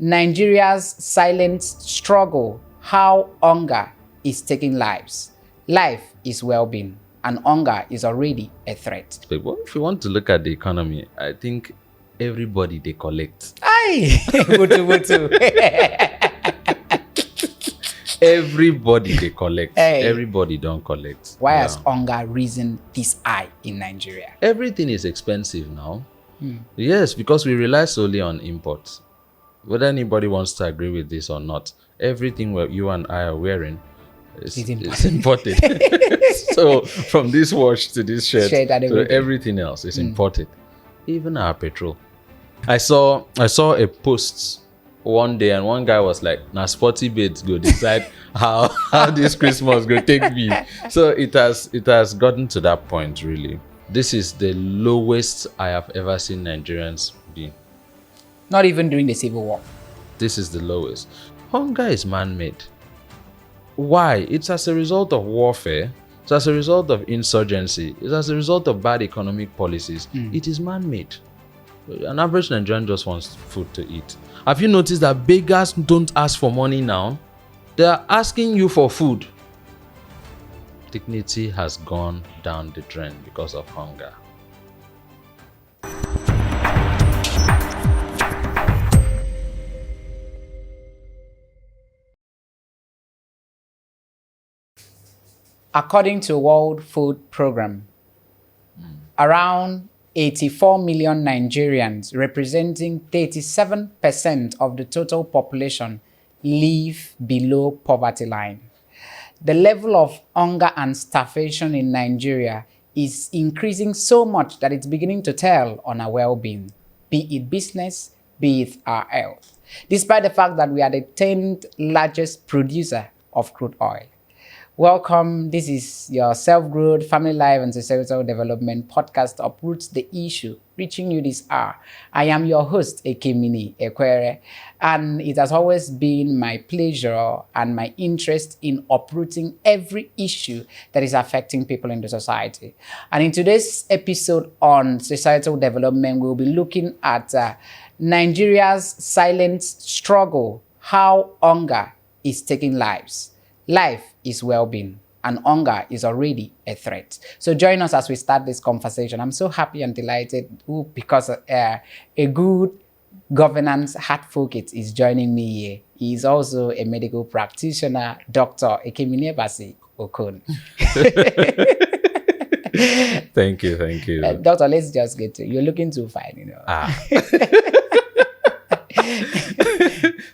Nigeria's silent struggle, how hunger is taking lives. Life is well-being, and hunger is already a threat. But what if you want to look at the economy, I think everybody they collect. Aye! Butu. Everybody they collect. Hey. Everybody don't collect. Why has hunger risen this high in Nigeria? Everything is expensive now. Yes, because we rely solely on imports. Whether anybody wants to agree with this or not, everything you and I are wearing is imported. So from this watch to this shirt to everything else is imported. Even our petrol. I saw a post one day and one guy was like, "Na sporty babes go decide how this Christmas go take me." So it has gotten to that point really. This is the lowest I have ever seen Nigerians be. Not even during the Civil War. This is the lowest. Hunger is man-made. Why? It's as a result of warfare. It's as a result of insurgency. It's as a result of bad economic policies. It is man-made. An average Nigerian just wants food to eat. Have you noticed that beggars don't ask for money now? They are asking you for food. Dignity has gone down the drain because of hunger. According to World Food Programme, around 84 million Nigerians, representing 37% of the total population, live below poverty line. The level of hunger and starvation in Nigeria is increasing so much that it's beginning to tell on our well-being, be it business, be it our health, despite the fact that we are the 10th largest producer of crude oil. Welcome. This is your self-growth, family life, and societal development podcast, Uproots the Issue, reaching you this hour. I am your host, Ekemini Ekwere, and it has always been my pleasure and my interest in uprooting every issue that is affecting people in the society. And in today's episode on societal development, we'll be looking at Nigeria's silent struggle, how hunger is taking lives. Life is well-being, and hunger is already a threat. So join us as we start this conversation. I'm so happy and delighted because a good governance advocate is joining me here. He is also a medical practitioner, Dr. Ekemini Ekwere. Thank you. Doctor, let's just get to it. You're looking too fine, you know.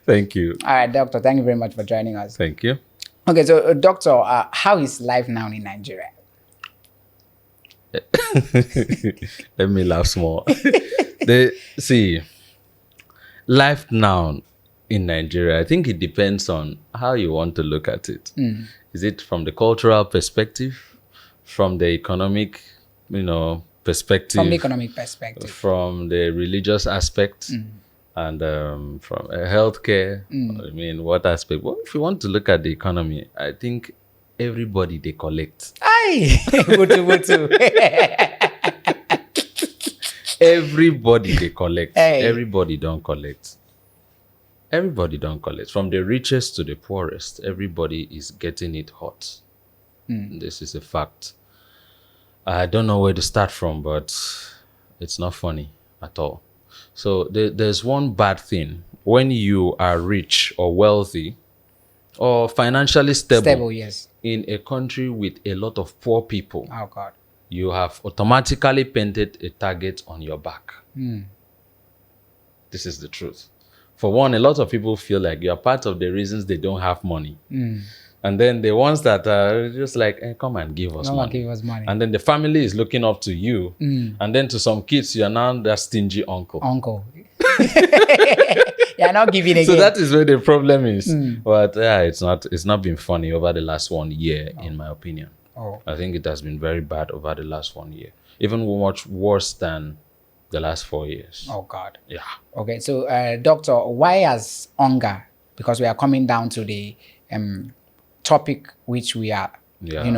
Thank you. All right, Doctor, thank you very much for joining us. Thank you. Okay, so Doctor, how is life now in Nigeria? Let me laugh small. See, life now in Nigeria, I think it depends on how you want to look at it. Is it from the cultural perspective, from the economic, perspective? From the economic perspective. From the religious aspect. And from healthcare, what aspect? Well, if you want to look at the economy, I think everybody they collect. Aye! Butu. Everybody they collect. Hey. Everybody don't collect. Everybody don't collect. From the richest to the poorest, everybody is getting it hot. This is a fact. I don't know where to start from, but it's not funny at all. So there's one bad thing. When you are rich or wealthy or financially stable yes, in a country with a lot of poor people, oh God, you have automatically painted a target on your back. This is the truth. For one, a lot of people feel like you're part of the reasons they don't have money. And then the ones that are just like, hey, come and give us money. And then the family is looking up to you. And then to some kids, you're now that stingy uncle. You're not giving again. So that is where the problem is. But yeah, it's not been funny over the last 1 year, in my opinion. I think it has been very bad over the last 1 year. Even much worse than the last 4 years. Oh God. Yeah. Okay, so Doctor, why has hunger, because we are coming down to the topic which we are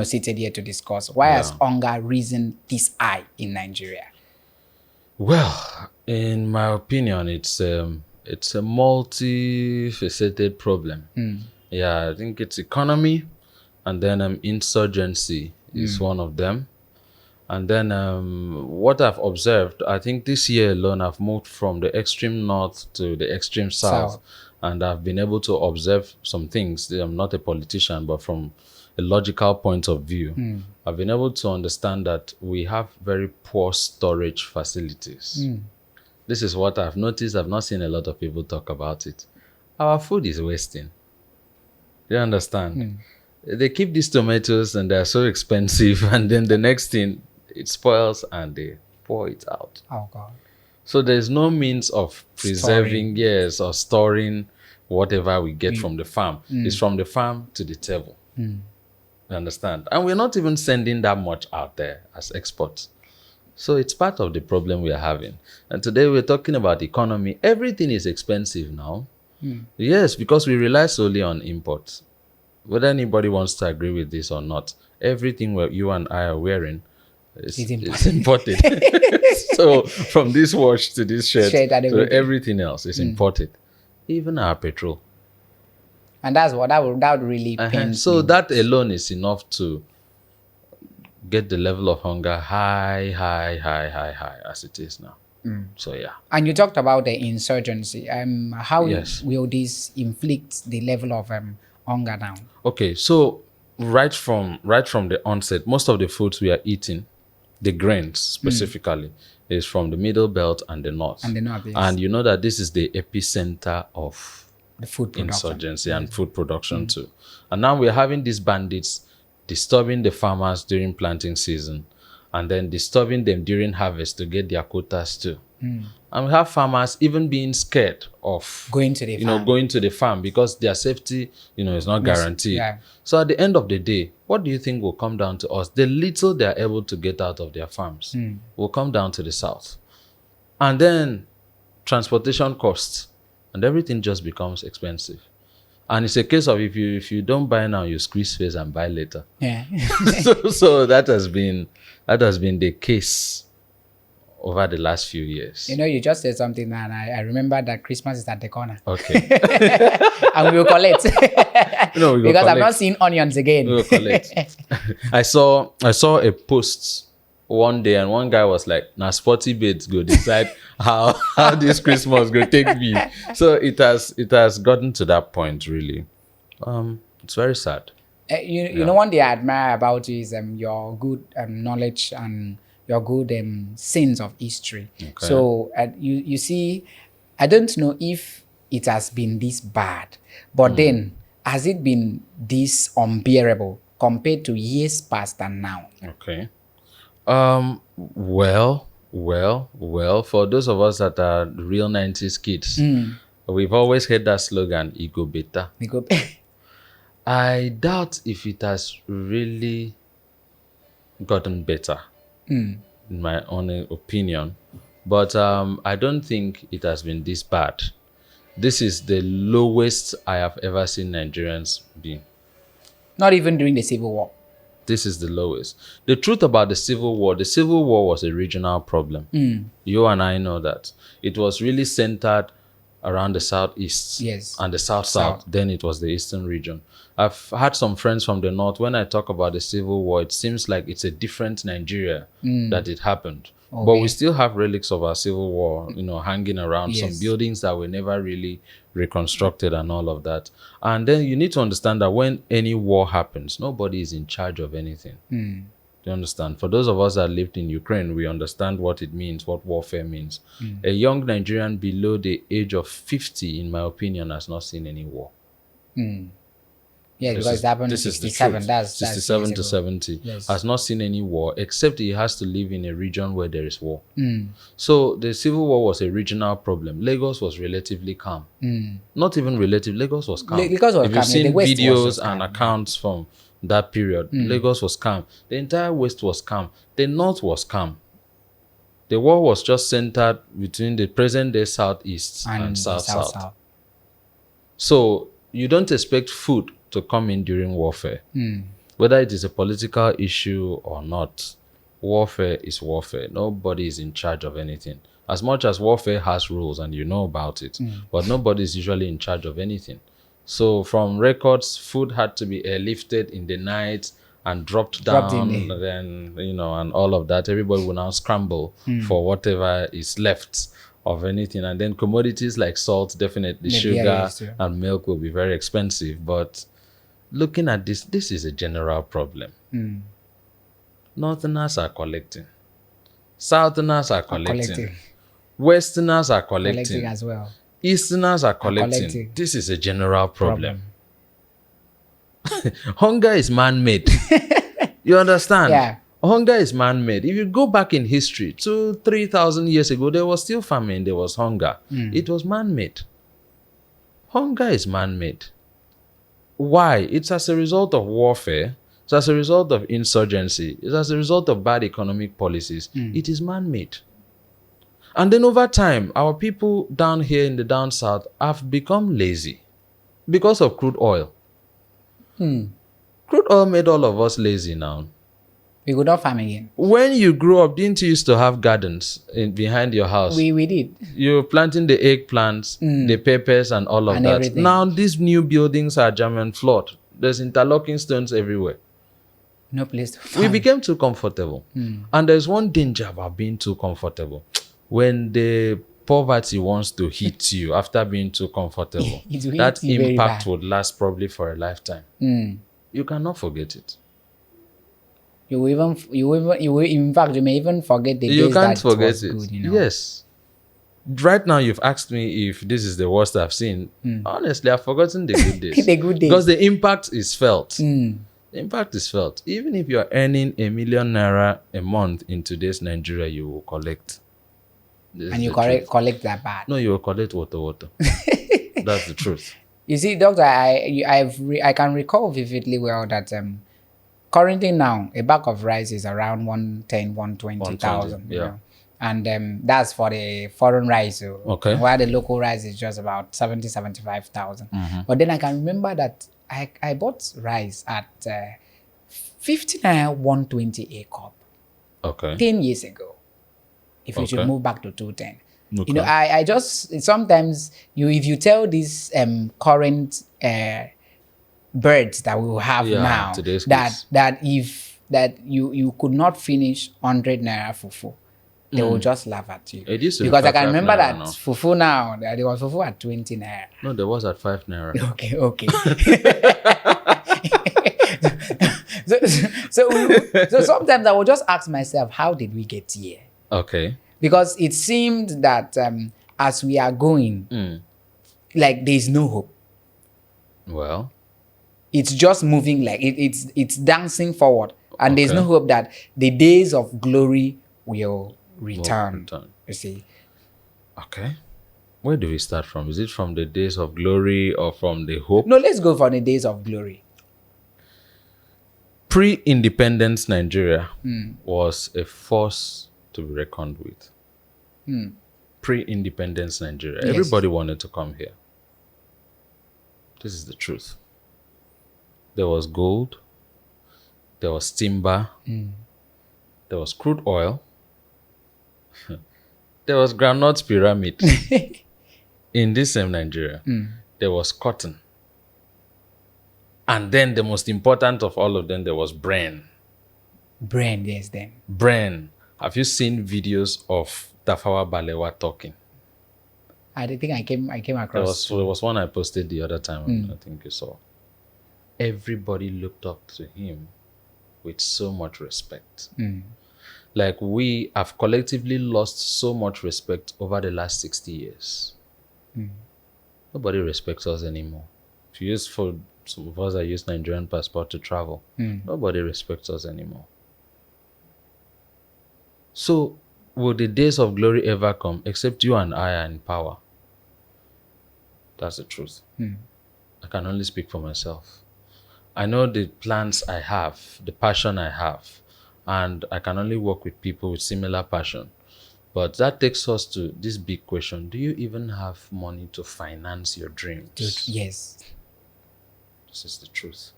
seated here to discuss, why has hunger risen this high in Nigeria? Well, in my opinion, it's a it's a multifaceted problem. Yeah, I think it's economy, and then insurgency is one of them. And then what I've observed, I think this year alone, I've moved from the extreme north to the extreme south. And I've been able to observe some things. I'm not a politician, but from a logical point of view, I've been able to understand that we have very poor storage facilities. This is what I've noticed. I've not seen a lot of people talk about it. Our food is wasting. You understand? They keep these tomatoes and they're so expensive, and then the next thing, it spoils and they pour it out. Oh, God. So there's no means of preserving, or storing whatever we get from the farm. It's from the farm to the table. You understand? And we're not even sending that much out there as exports. So it's part of the problem we are having. And today we're talking about economy. Everything is expensive now. Yes, because we rely solely on imports. Whether anybody wants to agree with this or not, everything you and I are wearing is imported. So from this watch to this shirt to everything else is imported. Even our petrol. And that's what that would really pain. So that alone is enough to get the level of hunger high as it is now. So yeah. And you talked about the insurgency. How will this inflict the level of hunger down? Okay, so right from the onset, most of the foods we are eating, the grains specifically, is from the middle belt and the north. And you know that this is the epicenter of the food production. Insurgency and food production too. And now we're having these bandits disturbing the farmers during planting season, and then disturbing them during harvest to get their quotas too. And we have farmers even being scared of going to the farm because their safety, is not guaranteed. So at the end of the day, what do you think will come down to us? The little they are able to get out of their farms will come down to the south. And then transportation costs, and everything just becomes expensive. And it's a case of if you don't buy now, you squeeze face and buy later. Yeah. so that has been the case over the last few years. You just said something, and I remember that Christmas is at the corner. Okay. And we will collect. Because I've not seen onions again. We will collect. I saw a post one day, and one guy was like, "Now sporty beds go decide how this Christmas go take me." So it has gotten to that point, really. It's very sad. You know, one thing I admire about you is your good knowledge and your good sense of history. Okay. So you see, I don't know if it has been this bad, but then has it been this unbearable compared to years past and now? Okay. Well, for those of us that are real 90s kids, we've always heard that slogan, "It go better." I doubt if it has really gotten better, in my own opinion. But I don't think it has been this bad. This is the lowest I have ever seen Nigerians be. Not even during the Civil War. This is the lowest. The truth about the Civil War was a regional problem. You and I know that. It was really centered around the southeast and the south. Then it was the eastern region. I've had some friends from the north. When I talk about the Civil War, it seems like it's a different Nigeria that it happened. Okay. But we still have relics of our Civil War, hanging around, some buildings that were never really reconstructed and all of that. And then you need to understand that when any war happens, nobody is in charge of anything. Do you understand? For those of us that lived in Ukraine, we understand what it means, what warfare means. A young Nigerian below the age of 50, in my opinion, has not seen any war. Yeah, because it happened in 67. That's 67 to 70. Has not seen any war, except he has to live in a region where there is war. So the Civil War was a regional problem. Lagos was relatively calm. Not even relative. Lagos was calm. If you've seen videos and accounts from that period, Lagos was calm. The entire West was calm. The North was calm. The war was just centered between the present-day Southeast and South. So you don't expect food to come in during warfare. Whether it is a political issue or not, warfare is warfare. Nobody is in charge of anything. As much as warfare has rules and you know about it, but nobody is usually in charge of anything. So from records, food had to be airlifted in the night and dropped down, in there. then, and all of that. Everybody will now scramble for whatever is left of anything. And then commodities like salt, definitely sugar and milk will be very expensive. But looking at this is a general problem. Northerners are collecting. Southerners are collecting. Westerners are collecting as well. Easterners are collecting. This is a general problem. Hunger is man-made. You understand? Yeah. Hunger is man-made. If you go back in history, 2,000-3,000 years ago, there was still famine, there was hunger. It was man-made. Hunger is man-made. Why? It's as a result of warfare. It's as a result of insurgency. It's as a result of bad economic policies. It is man-made. And then over time, our people down here in the down south have become lazy because of crude oil. Crude oil made all of us lazy now. We could not farm again. When you grew up, didn't you used to have gardens behind your house? We did. You were planting the eggplants, the peppers and all of that. Everything. Now these new buildings are German floored. There's interlocking stones everywhere. No place to farm. We became too comfortable. And there's one danger about being too comfortable. When the poverty wants to hit you after being too comfortable, that impact would last probably for a lifetime. You cannot forget it. In fact, you may even forget the days You can't that forget was it. Good, Yes. Right now, you've asked me if this is the worst I've seen. Honestly, I've forgotten the good days. The good days. Because the impact is felt. The impact is felt. Even if you're earning ₦1 million a month in today's Nigeria, you will collect. And you collect that bad. No, you will collect water. That's the truth. You see, doctor, I can recall vividly well that currently now a bag of rice is around 110, 120,000. Yeah. And that's for the foreign rice. Okay. While the local rice is just about 70, 75,000. But then I can remember that I bought rice at 59, 120 a cup. Okay. 10 years ago. If you should move back to 210. Okay. I just sometimes if you tell these current birds that we will have now that you could not finish 100 naira fufu, they will just laugh at you. Because I can remember that fufu now, there was fufu at 20 naira. No, there was at 5 naira. Okay. so sometimes I will just ask myself, how did we get here? Okay. Because it seemed that as we are going, like there's no hope. Well, it's just moving like it's dancing forward, and there's no hope that the days of glory will return. You see. Okay. Where do we start from? Is it from the days of glory or from the hope? No, let's go for the days of glory. Pre-independence Nigeria was a force to be reckoned with. Pre-independence Nigeria. Yes. Everybody wanted to come here. This is the truth. There was gold. There was timber. There was crude oil. There was groundnut pyramid. In this same Nigeria, there was cotton. And then the most important of all of them, there was brain. Brain, yes, then. Brain. Have you seen videos of Tafawa Balewa talking? I think I came across. There was one I posted the other time. I think you saw. Everybody looked up to him with so much respect. Like we have collectively lost so much respect over the last 60 years. Nobody respects us anymore. If you use for some of us that use Nigerian passport to travel, nobody respects us anymore. So, will the days of glory ever come except you and I are in power? That's the truth. I can only speak for myself. I know the plans I have, the passion I have, and I can only work with people with similar passion. But that takes us to this big question. Do you even have money to finance your dreams? Yes. This is the truth.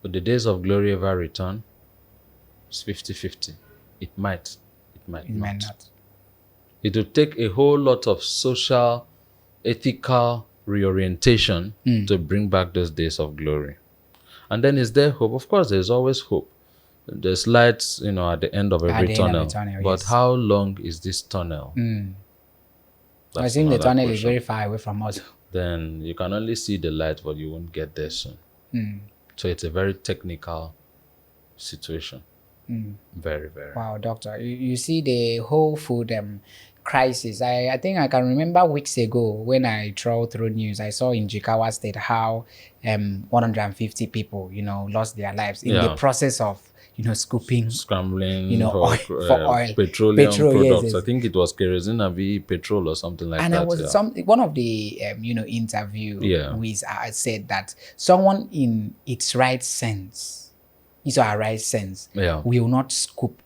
Will the days of glory ever return? It's 50-50. It might not. It will take a whole lot of social, ethical reorientation to bring back those days of glory. And then is there hope? Of course, there's always hope. There's lights, at the end of every tunnel. But yes. how long is this tunnel? I think the tunnel is very far away from us. Then you can only see the light, but you won't get there soon. So it's a very technical situation. Very, very. Wow, doctor. You see the whole food crisis. I think I can remember weeks ago when I traveled through news, I saw in Jigawa State how 150 people, lost their lives in the process of scrambling oil, for oil, petroleum products. Yes. I think it was kerosene and petrol or something like that. And there was one of the interview with said that someone in its right sense, his or her right sense, will not scoop,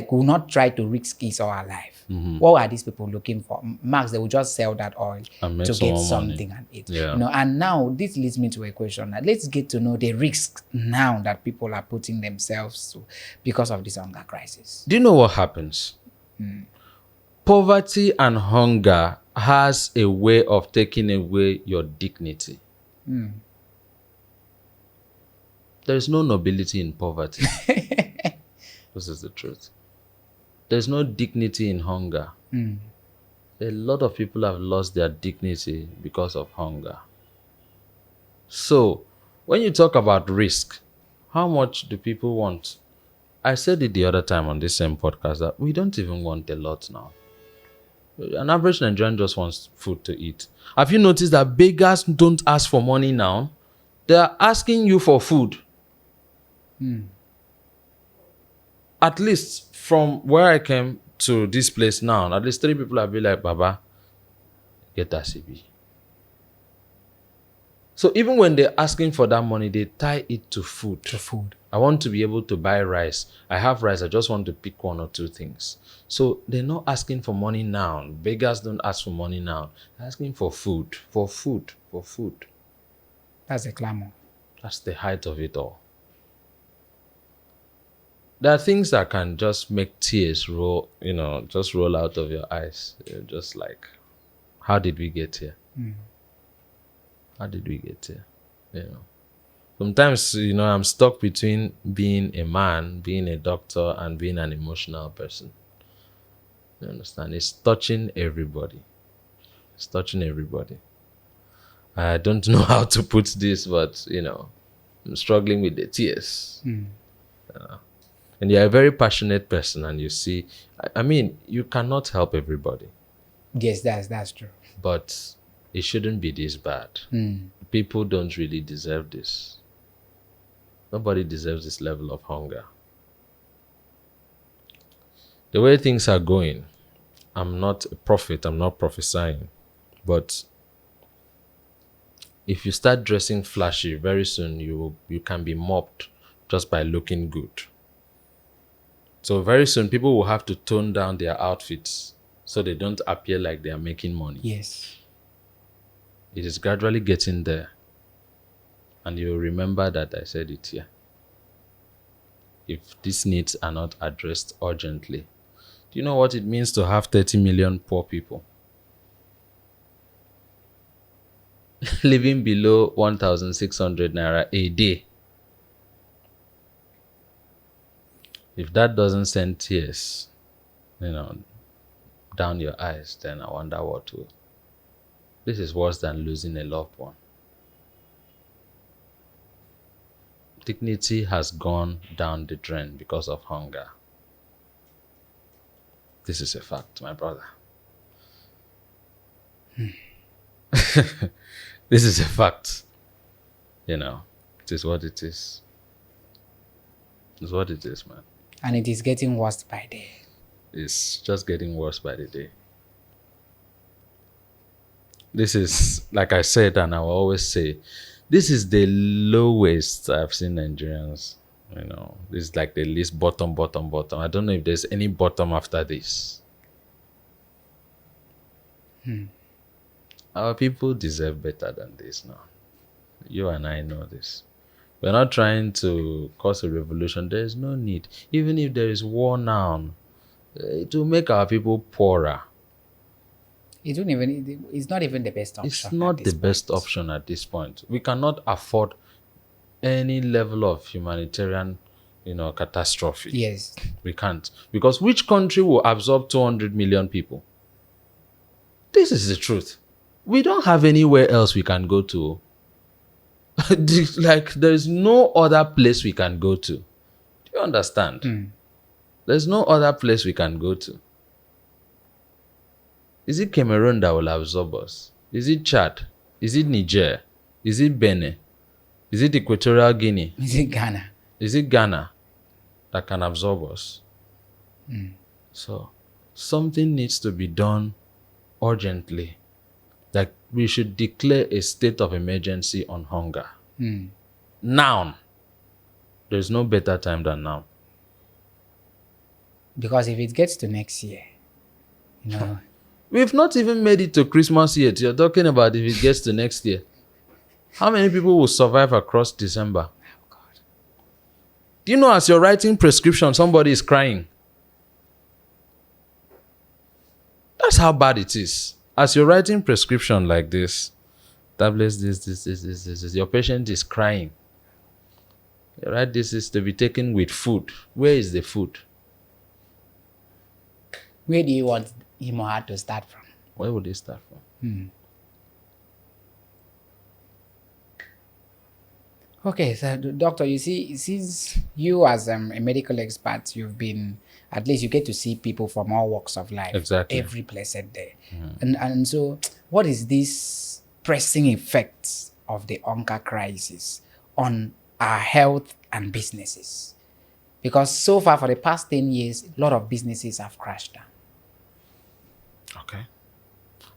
will not try to risk his or her life. What are these people looking for? Max, they will just sell that oil to get something and eat. And now this leads me to a question. Let's get to know the risks now that people are putting themselves to because of this hunger crisis. Do you know what happens? Poverty and hunger has a way of taking away your dignity. There is no nobility in poverty. This is the truth. There's no dignity in hunger. A lot of people have lost their dignity because of hunger. So, when you talk about risk, how much do people want? I said it the other time on this same podcast that we don't even want a lot now. An average Nigerian just wants food to eat. Have you noticed that beggars don't ask for money now? They are asking you for food. At least from where I came to this place now, at least 3 people have been like, Baba, get that CB. So even when they're asking for that money, they tie it to food. I want to be able to buy rice. I have rice. I just want to pick 1 or 2 things. So they're not asking for money now. Beggars don't ask for money now. They're asking for food, for food. That's a clamor. That's the height of it all. There are things that can just make tears roll out of your eyes. You're just like, how did we get here? How did we get here? Sometimes, I'm stuck between being a man, being a doctor, and being an emotional person. You understand? It's touching everybody. I don't know how to put this, but, I'm struggling with the tears. And you're a very passionate person, and you see, you cannot help everybody. Yes, that's true. But it shouldn't be this bad. People don't really deserve this. Nobody deserves this level of hunger. The way things are going, I'm not a prophet, I'm not prophesying, but if you start dressing flashy, very soon you can be mobbed just by looking good. So very soon, people will have to tone down their outfits so they don't appear like they are making money. Yes. It is gradually getting there. And you'll remember that I said it here. If these needs are not addressed urgently, do you know what it means to have 30 million poor people? Living below 1,600 Naira a day. If that doesn't send tears, down your eyes, then I wonder what will. This is worse than losing a loved one. Dignity has gone down the drain because of hunger. This is a fact, my brother. This is a fact. It is what it is. It's what it is, man. And it is getting worse by the day. It's just getting worse by the day. This is, like I said, and I will always say, this is the lowest I've seen Nigerians. This is like the least bottom. I don't know if there's any bottom after this. Our people deserve better than this now. You and I know this. We're not trying to cause a revolution. There is no need. Even if there is war now, it will make our people poorer. It's not even the best option. It's not the best option at this point. We cannot afford any level of humanitarian, catastrophe. Yes. We can't. Because which country will absorb 200 million people? This is the truth. We don't have anywhere else we can go to. Like, there's no other place we can go to. Do you understand? There's no other place we can go to. Is it Cameroon that will absorb us? Is it Chad? Is it Niger? Is it Benin? Is it Equatorial Guinea? Is it Ghana? Is it Ghana that can absorb us? So, something needs to be done urgently. Like, we should declare a state of emergency on hunger. Now. There's no better time than now. Because if it gets to next year, We've not even made it to Christmas yet. You're talking about if it gets to next year. How many people will survive across December? Oh God. Do you know, as you're writing prescription, somebody is crying? That's how bad it is. As you're writing prescription like this, tablets, this, your patient is crying. You write this is to be taken with food. Where is the food? Where do you want him or her to start from? Where would they start from? Okay, so doctor, you see, since you as a medical expert, at least you get to see people from all walks of life. Exactly. Every blessed day. And so what is this pressing effects of the hunger crisis on our health and businesses? Because so far for the past 10 years, a lot of businesses have crashed down. Okay.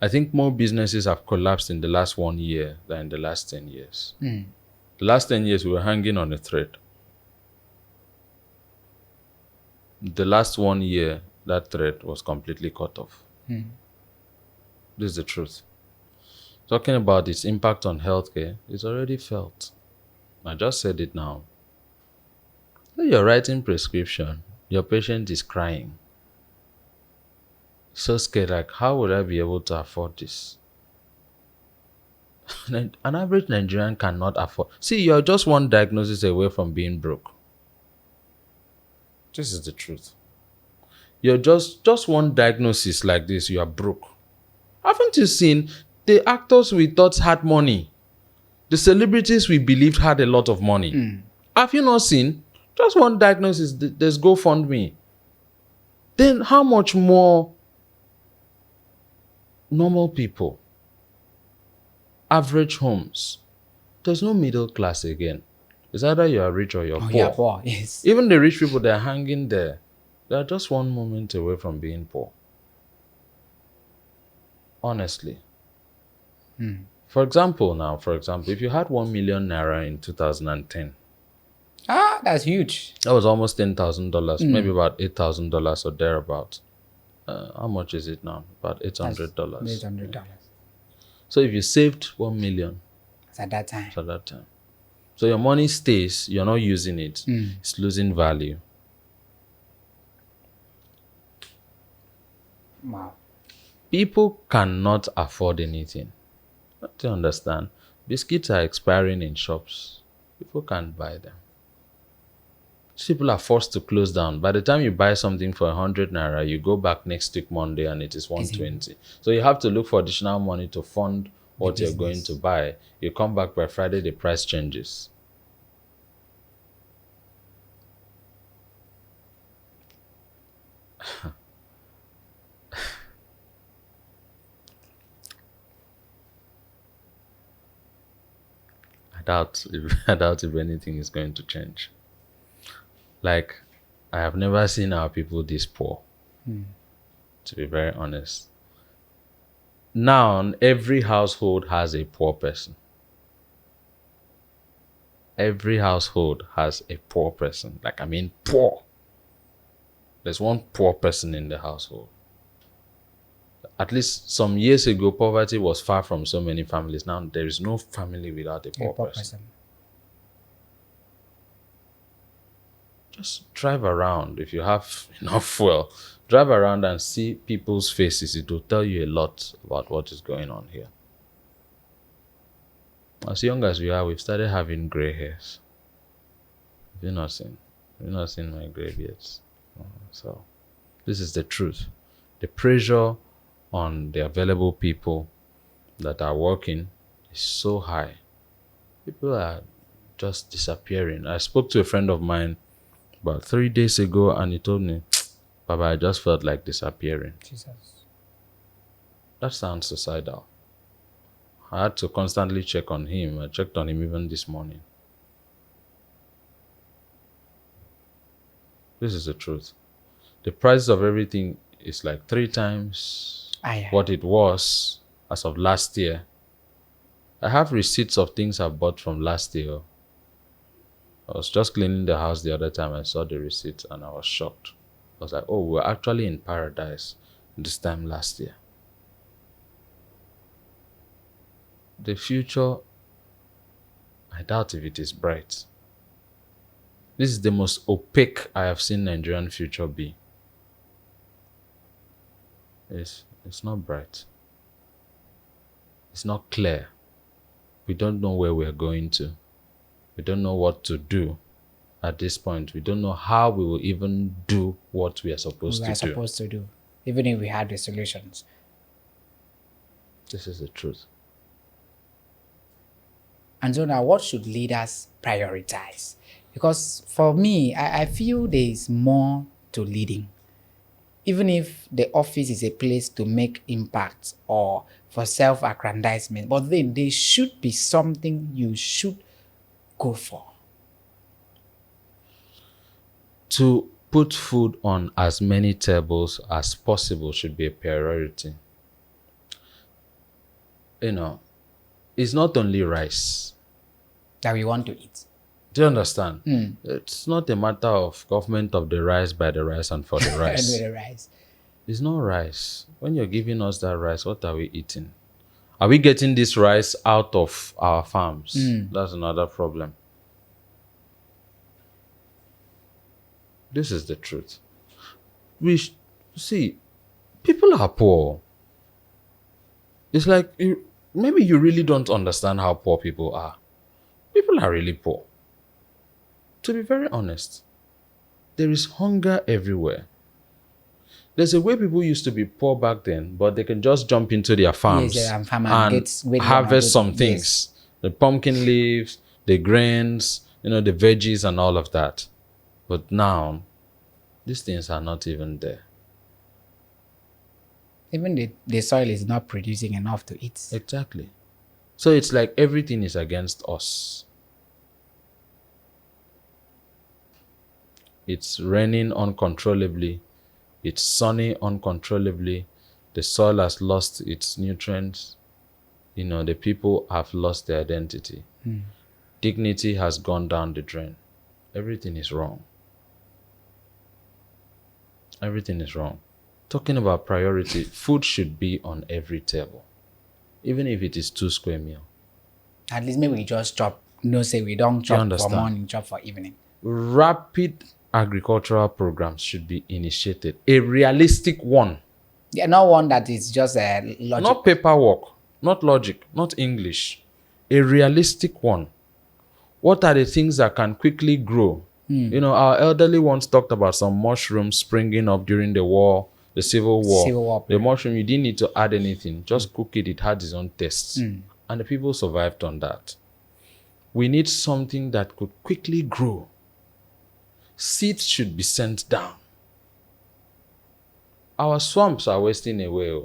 I think more businesses have collapsed in the last 1 year than in the last 10 years. The last 10 years, we were hanging on a thread. The last 1 year, that thread was completely cut off. This is the truth. Talking about its impact on healthcare, it's already felt. I just said it now. You're writing prescription, your patient is crying. So scared, like, how would I be able to afford this? An average Nigerian cannot afford. See, you're just one diagnosis away from being broke. This is the truth. You're just one diagnosis like this, you are broke. Haven't you seen the actors we thought had money? The celebrities we believed had a lot of money. Have you not seen? Just one diagnosis, there's GoFundMe. Then how much more normal people, average homes? There's no middle class again. It's either you are rich or you're poor. You're poor, yes. Even the rich people, they're hanging there. They're just one moment away from being poor. Honestly. For example, if you had 1 million Naira in 2010, that's huge. that was almost $10,000, maybe about $8,000 or thereabout. How much is it now? About $800. $800. So if you saved 1 million, At that time. So your money stays, you're not using it. It's losing value. Wow. People cannot afford anything. Do you understand? Biscuits are expiring in shops. People can't buy them. People are forced to close down. By the time you buy something for 100 Naira, you go back next week Monday and it is 120. So you have to look for additional money to fund what you're going to buy. You come back by Friday, the price changes. I doubt if anything is going to change. Like, I have never seen our people this poor, to be very honest. Now, every household has a poor person. Every household has a poor person. Like, I mean, poor. There's one poor person in the household. At least some years ago, poverty was far from so many families. Now, there is no family without a poor person. Just drive around. If you have enough fuel, Drive around and see people's faces. It will tell you a lot about what is going on here. As young as we are, we've started having gray hairs. Have you not seen? Have you not seen my gray beards? So, this is the truth. The pressure on the available people that are working is so high. People are just disappearing. I spoke to a friend of mine about 3 days ago, and he told me, Baba, I just felt like disappearing. Jesus. That sounds suicidal. I had to constantly check on him. I checked on him even this morning. This is the truth. The price of everything is like 3 times what it was as of last year. I have receipts of things I bought from last year. I was just cleaning the house the other time. I saw the receipts and I was shocked. I was like, oh, we're actually in paradise this time last year. The future, I doubt if it is bright. This is the most opaque I have seen Nigerian future be. It's not bright. It's not clear. We don't know where we're going to. We don't know what to do at this point. We don't know how we will even do what we are supposed to do. Even if we had the solutions. This is the truth. And so now, what should leaders prioritize? Because for me, I feel there is more to leading. Even if the office is a place to make impact or for self-aggrandizement, but then there should be something you should go for. To put food on as many tables as possible should be a priority. You know, it's not only rice that we want to eat. Do you understand? It's not a matter of government of the rice, by the rice, and for the rice. And with the rice. It's not rice. When you're giving us that rice, what are we eating? Are we getting this rice out of our farms? That's another problem. This is the truth. See, people are poor. It's like, maybe you really don't understand how poor people are. People are really poor. To be very honest, there is hunger everywhere. There's a way people used to be poor back then, but they can just jump into their farms and harvest some things. The pumpkin leaves, the grains, the veggies and all of that. But now, these things are not even there. Even the soil is not producing enough to eat. Exactly. So it's like everything is against us. It's raining uncontrollably. It's sunny uncontrollably. The soil has lost its nutrients. The people have lost their identity. Dignity has gone down the drain. Everything is wrong. Everything is wrong. Talking about priority, food should be on every table. Even if it is 2 square meal. At least maybe we just chop. Say we don't chop for morning, chop for evening. Rapid agricultural programs should be initiated. A realistic one. Yeah, not one that is just logic. Not paperwork, not logic, not English. A realistic one. What are the things that can quickly grow? Our elderly once talked about some mushrooms springing up during the war, the Civil War. The mushroom, you didn't need to add anything. Just cook it. It had its own tastes. And the people survived on that. We need something that could quickly grow. Seeds should be sent down. Our swamps are wasting away.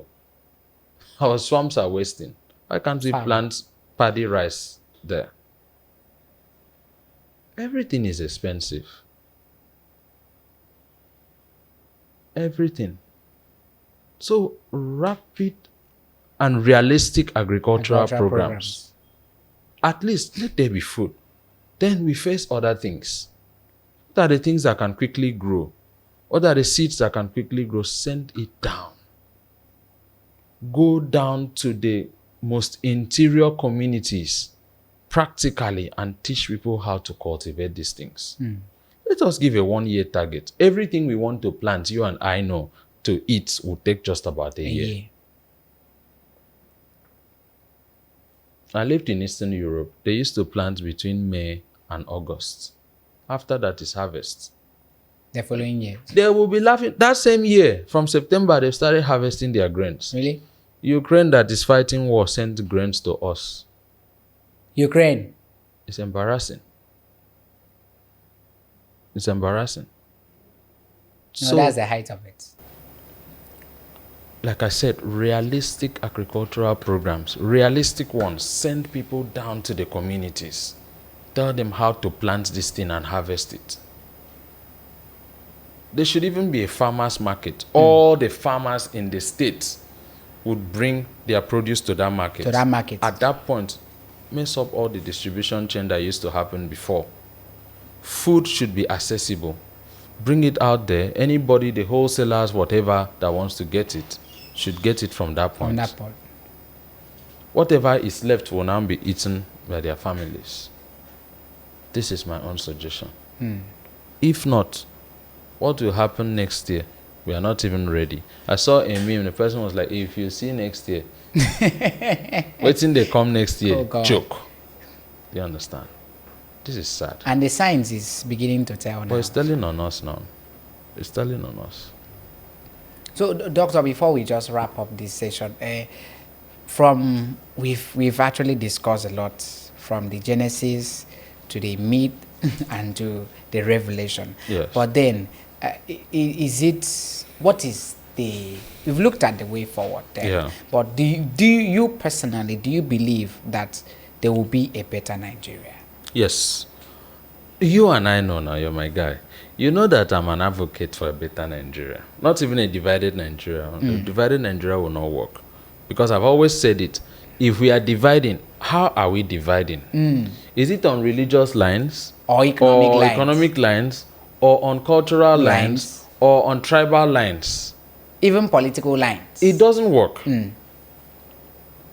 Our swamps are wasting. Why can't we plant paddy rice there? Everything is expensive. Everything. So rapid and realistic agricultural programs. At least let there be food. Then we face other things. What are the things that can quickly grow? What are the seeds that can quickly grow? Send it down. Go down to the most interior communities practically and teach people how to cultivate these things. Let us give a 1-year target. Everything we want to plant, you and I know, to eat will take just about a year. I lived in Eastern Europe. They used to plant between May and August. After that is harvest. The following year. They will be laughing. That same year, from September, they started harvesting their grains. Really? Ukraine that is fighting war sent grains to us. Ukraine? It's embarrassing. It's embarrassing. No, So, that's the height of it. like I said, realistic agricultural programs, realistic ones, send people down to the communities. Tell them how to plant this thing and harvest it. There should even be a farmer's market. All the farmers in the states would bring their produce to that market. To that market. At that point, mess up all the distribution chain that used to happen before. Food should be accessible. Bring it out there. Anybody, the wholesalers, whatever, that wants to get it, should get it from that point. From that point. Whatever is left will now be eaten by their families. This is my own suggestion. If not, what will happen next year? We are not even ready. I saw a meme. The person was like, if you see next year, waiting they come next year, joke. You understand? This is sad. And the science is beginning to tell now. But it's telling on us now. It's telling on us. So, Doctor, before we just wrap up this session, from we've actually discussed a lot, from the Genesis to the myth and to the revelation. Yes. But then, what is the, we've looked at the way forward there. Yeah. But do you personally, do you believe that there will be a better Nigeria? Yes. You and I know now, you're my guy. You know that I'm an advocate for a better Nigeria. Not even a divided Nigeria. A divided Nigeria will not work. Because I've always said it. If we are dividing, how are we dividing? Is it on religious lines? Or economic lines? Or on cultural lines? Or on tribal lines? Even political lines? It doesn't work.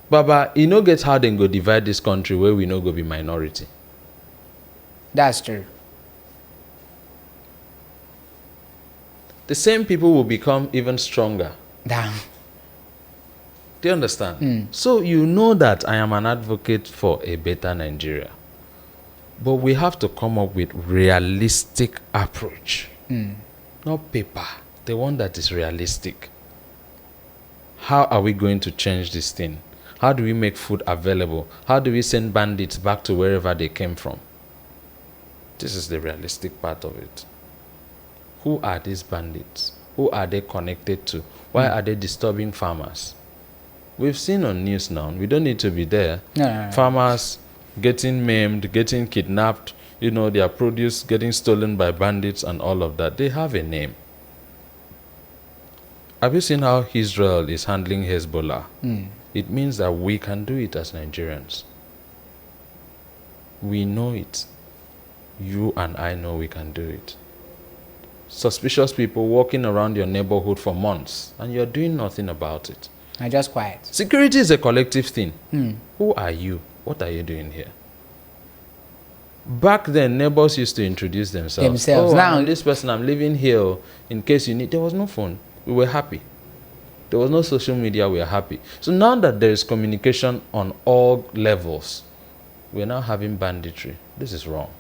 Baba, you know get how they go divide this country where we no go be minority. That's true. The same people will become even stronger. Damn. Do you understand? So you know that I am an advocate for a better Nigeria. But we have to come up with realistic approach. Not paper. The one that is realistic. How are we going to change this thing? How do we make food available? How do we send bandits back to wherever they came from? This is the realistic part of it. Who are these bandits? Who are they connected to? Why are they disturbing farmers? We've seen on news now. We don't need to be there. No. Farmers getting maimed, getting kidnapped, their produce getting stolen by bandits and all of that. They have a name. Have you seen how Israel is handling Hezbollah? It means that we can do it as Nigerians. We know it. You and I know we can do it. Suspicious people walking around your neighborhood for months and you're doing nothing about it. I'm just quiet. Security is a collective thing. Who are you? What are you doing here? Back then, neighbors used to introduce themselves. Oh, now I'm this person, I'm living here. In case you need, there was no phone. We were happy. There was no social media, we are happy. So now that there is communication on all levels, we're now having banditry. This is wrong.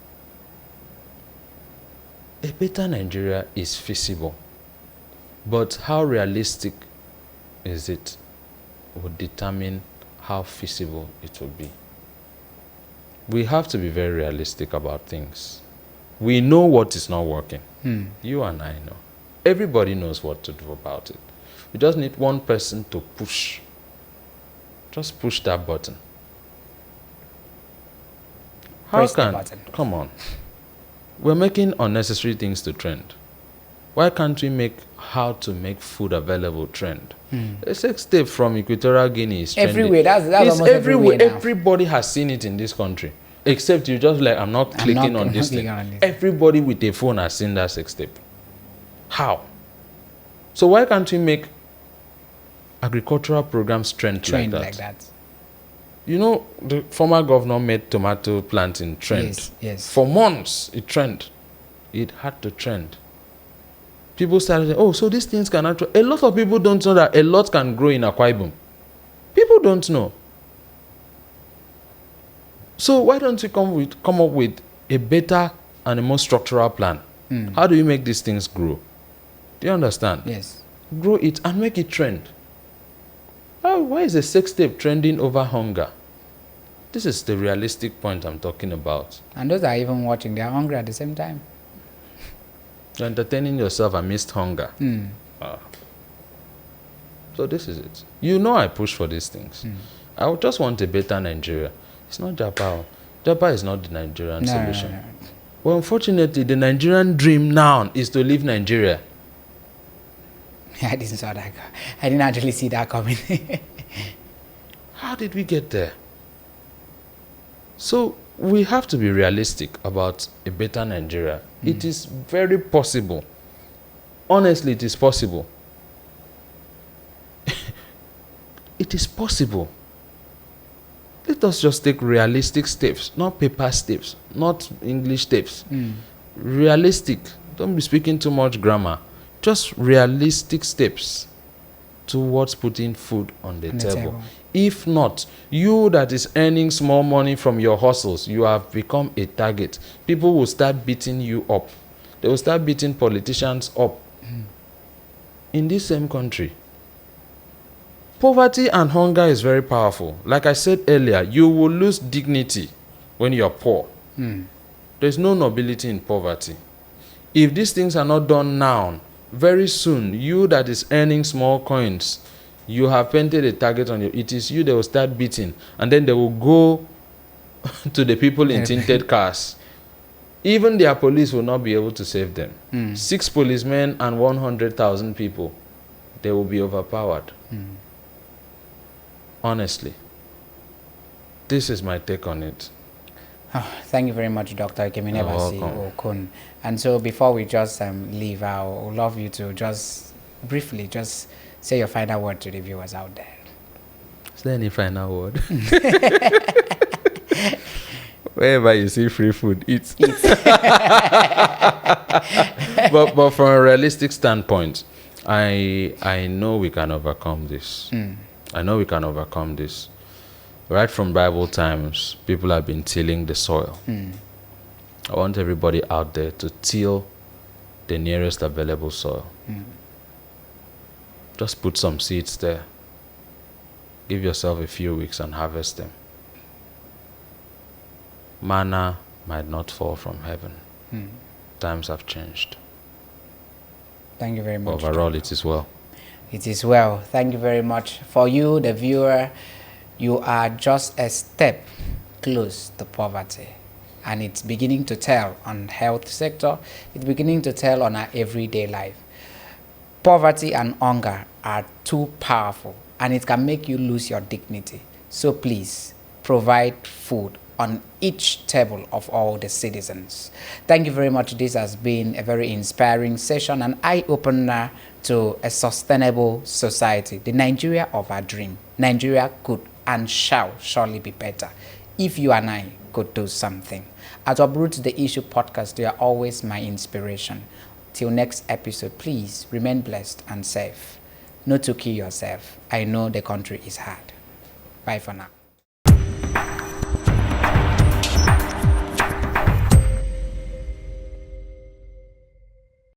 A better Nigeria is feasible. But how realistic is it would determine how feasible it will be. We have to be very realistic about things. We know what is not working. You and I know. Everybody knows what to do about it. We just need one person to push. Just push that button. Press the button. Come on. We're making unnecessary things to trend. Why can't we make how to make food available trend? A sex tape from Equatorial Guinea is trending. Everywhere. That's almost everywhere now. Everybody has seen it in this country. Except you just like, I'm not clicking on this thing. Everybody with a phone has seen that sex tape. How? So why can't we make agricultural programs trend like that? The former governor made tomato planting trend. Yes. For months, it trended. It had to trend. people started saying, oh, so these things can actually... A lot of people don't know that a lot can grow in Akwa Ibom. People don't know. So why don't you come up with a better and a more structural plan? How do you make these things grow? Do you understand? Yes. Grow it and make it trend. Why is the sex tape trending over hunger? This is the realistic point I'm talking about. And those are even watching, they are hungry at the same time. You're entertaining yourself amidst hunger. So this is it. You know I push for these things. I would just want a better Nigeria. It's not Japa. Japa is not the Nigerian solution. No. Well, unfortunately, the Nigerian dream now is to leave Nigeria. I didn't saw that. I didn't actually see that coming. How did we get there? So we have to be realistic about a better Nigeria. It is very possible. Honestly, it is possible. It is possible. Let us just take realistic steps, not paper steps, not English steps. Realistic. Don't be speaking too much grammar. Just realistic steps towards putting food on the table. If not, you that is earning small money from your hustles, you have become a target. People will start beating you up. They will start beating politicians up. In this same country. Poverty and hunger is very powerful. Like I said earlier, you will lose dignity when you are poor. There's no nobility in poverty. If these things are not done now, very soon, you that is earning small coins, you have painted a target on you. It is you they will start beating. And then they will go to the people in tinted cars. Even their police will not be able to save them. 6 policemen and 100,000 people, they will be overpowered. Honestly. This is my take on it. Oh, thank you very much, Dr. Ekemini Ekwere. And so before we just leave, I would love you to just briefly just say your final word to the viewers out there. Is there any final word? Wherever you see free food, eat. but from a realistic standpoint, I know we can overcome this. I know we can overcome this. Right from Bible times, people have been tilling the soil. I want everybody out there to till the nearest available soil. Just put some seeds there. Give yourself a few weeks and harvest them. Manna might not fall from heaven. Times have changed. Thank you very much. Overall, it is well. It is well. Thank you very much. For you, the viewer, you are just a step close to poverty. And it's beginning to tell on health sector. It's beginning to tell on our everyday life. Poverty and hunger are too powerful, and it can make you lose your dignity. So please, provide food on each table of all the citizens. Thank you very much. This has been a very inspiring session, an eye-opener to a sustainable society, the Nigeria of our dream. Nigeria could and shall surely be better if you and I could do something. At Uproot the Issue podcast, you are always my inspiration. Till next episode, please remain blessed and safe. Not to kill yourself. I know the country is hard. Bye for now.